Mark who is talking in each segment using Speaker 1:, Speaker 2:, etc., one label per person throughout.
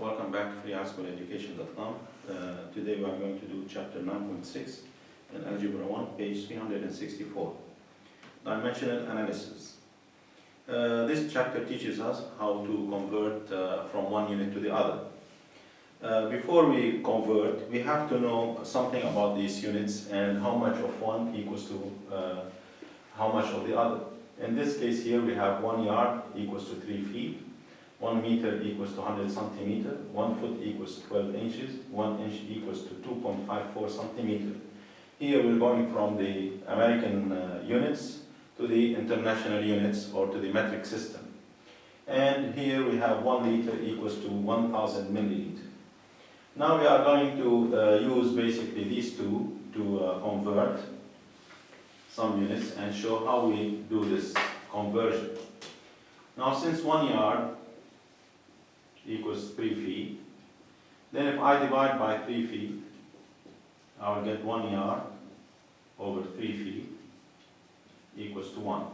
Speaker 1: Welcome back to freehighschooleducation.com. Today we are going to do chapter 9.6 in Algebra 1, page 364. Dimensional analysis. This chapter teaches us how to convert from one unit to the other. Before we convert, we have to know something about these units and how much of one equals to how much of the other. In this case here, we have 1 yard equals to 3 feet. 1 meter equals to 100 centimeters, 1 foot equals to 12 inches, 1 inch equals to 2.54 centimeters. Here we're going from the American units to the international units or to the metric system. And here we have 1 liter equals to 1,000 milliliters. Now we are going to use basically these two to convert some units and show how we do this conversion. Now since 1 yard equals 3 feet. Then if I divide by 3 feet, I will get 1 yard over 3 feet equals to 1.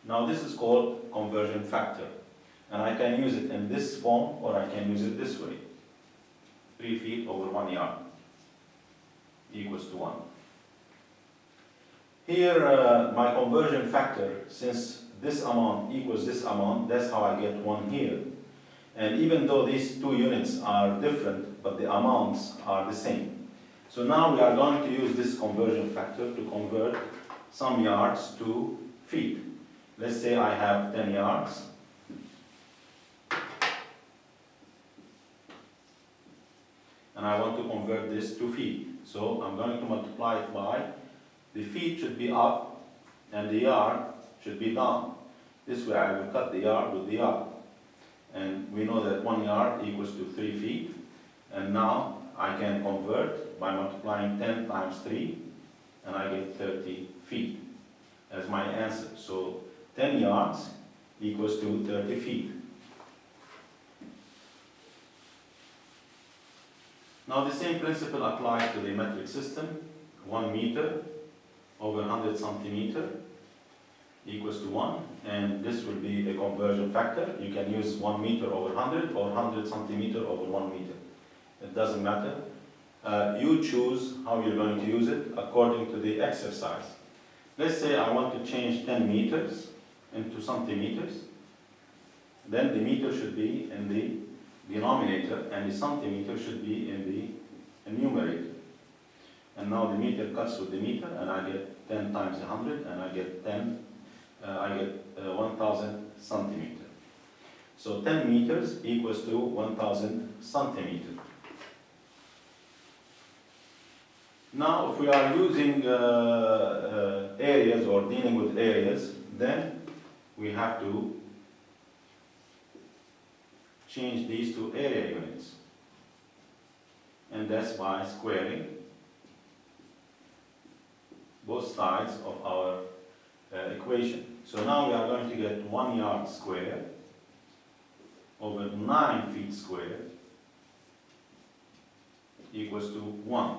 Speaker 1: Now this is called conversion factor. And I can use it in this form or I can use it this way. 3 feet over 1 yard equals to 1. Here my conversion factor, since this amount equals this amount, that's how I get 1 here. And even though these two units are different, but the amounts are the same. So now we are going to use this conversion factor to convert some yards to feet. Let's say I have 10 yards. And I want to convert this to feet. So I'm going to multiply it by, the feet should be up and the yard should be down. This way I will cut the yard with the yard. And we know that 1 yard equals to 3 feet. And now I can convert by multiplying 10 times 3, and I get 30 feet as my answer. So 10 yards equals to 30 feet. Now the same principle applies to the metric system. 1 meter over 100 centimeters equals to 1, and this will be a conversion factor. You can use 1 meter over 100 or 100 centimeters over 1 meter. It doesn't matter. You choose how you're going to use it according to the exercise. Let's say I want to change 10 meters into centimeters. Then the meter should be in the denominator and the centimeter should be in the numerator. And now the meter cuts with the meter, and I get 10 times 100, and I get 1,000 centimeters. So 10 meters equals to 1,000 centimeters. Now if we are using areas or dealing with areas, then we have to change these to area units. And that's by squaring both sides of our equation. So now we are going to get 1 yard squared over 9 feet squared equals to 1.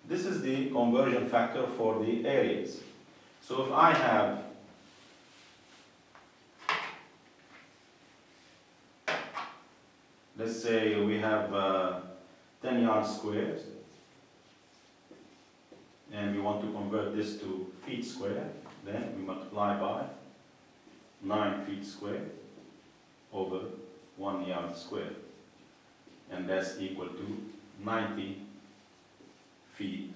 Speaker 1: This is the conversion factor for the areas. So if I have let's say we have 10 yards squared, and we want to convert this to feet squared, then we multiply by 9 feet squared over 1 yard squared. And that's equal to 90 feet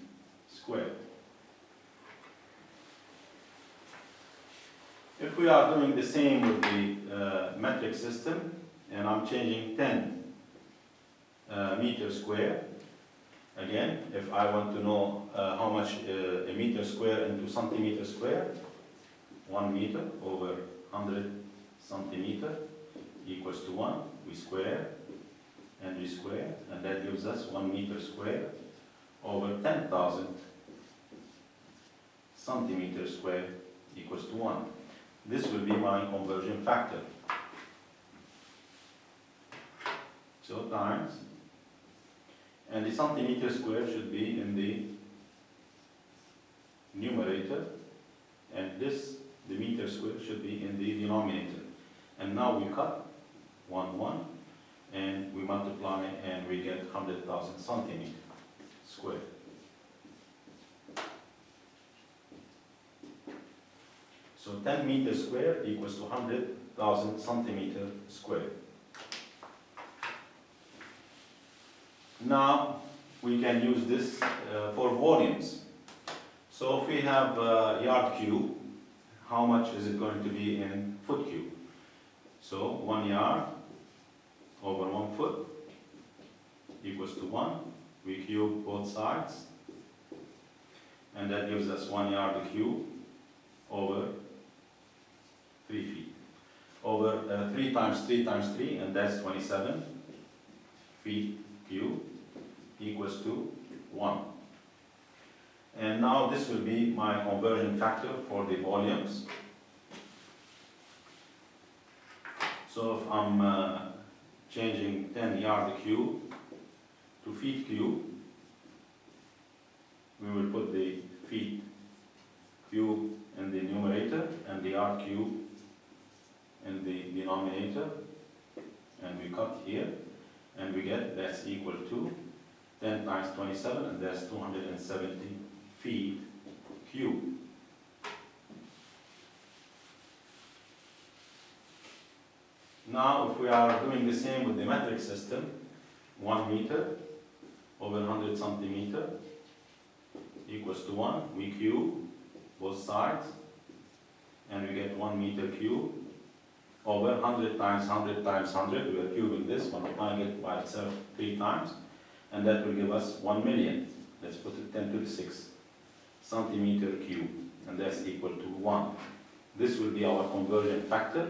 Speaker 1: squared. If we are doing the same with the metric system, and I'm changing 10 meters squared, again, if I want to know how much a meter square into centimeter square, 1 meter over 100 centimeter equals to 1. We square and we square, and that gives us 1 meter square over 10,000 centimeters square equals to 1. This will be my conversion factor. So times, and the centimeter square should be in the numerator, and this, the meter square, should be in the denominator. And now we cut 1, 1, and we multiply and we get 100,000 centimeters squared. So 10 meters squared equals to 100,000 centimeters squared. Now we can use this for volumes. So if we have yard cube, how much is it going to be in foot cube? So 1 yard over 1 foot equals to 1. We cube both sides, and that gives us 1 yard cube over 3 feet. Over 3 times 3 times 3, and that's 27 feet cube equals to 1. And now this will be my conversion factor for the volumes. So if I'm changing 10 yard cube to feet cube, we will put the feet cube in the numerator and the yard cube in the denominator, and we cut here, and we get that's equal to 10 times 27, and that's 270 feet cube. Now if we are doing the same with the metric system, 1 meter over 100 centimeter equals to 1. We cube both sides, and we get 1 meter cube over 100 times 100 times 100. We are cubing this, multiplying it by itself 3 times, and that will give us 1 million. Let's put it 10 to the 6 centimeter cube, and that's equal to 1. This will be our conversion factor.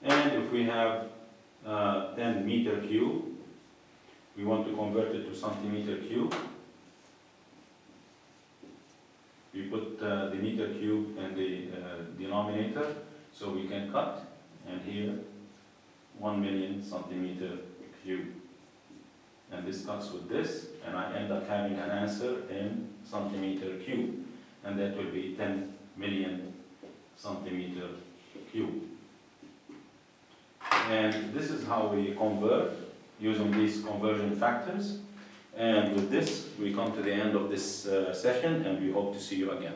Speaker 1: And if we have 10 meter cube, we want to convert it to centimeter cube. We put the meter cube in the denominator, so we can cut, and here 1 million centimeter cube. And this cuts with this, and I end up having an answer in centimeter cube, and that will be 10 million centimeter cube. And this is how we convert using these conversion factors. And with this, we come to the end of this session, and we hope to see you again.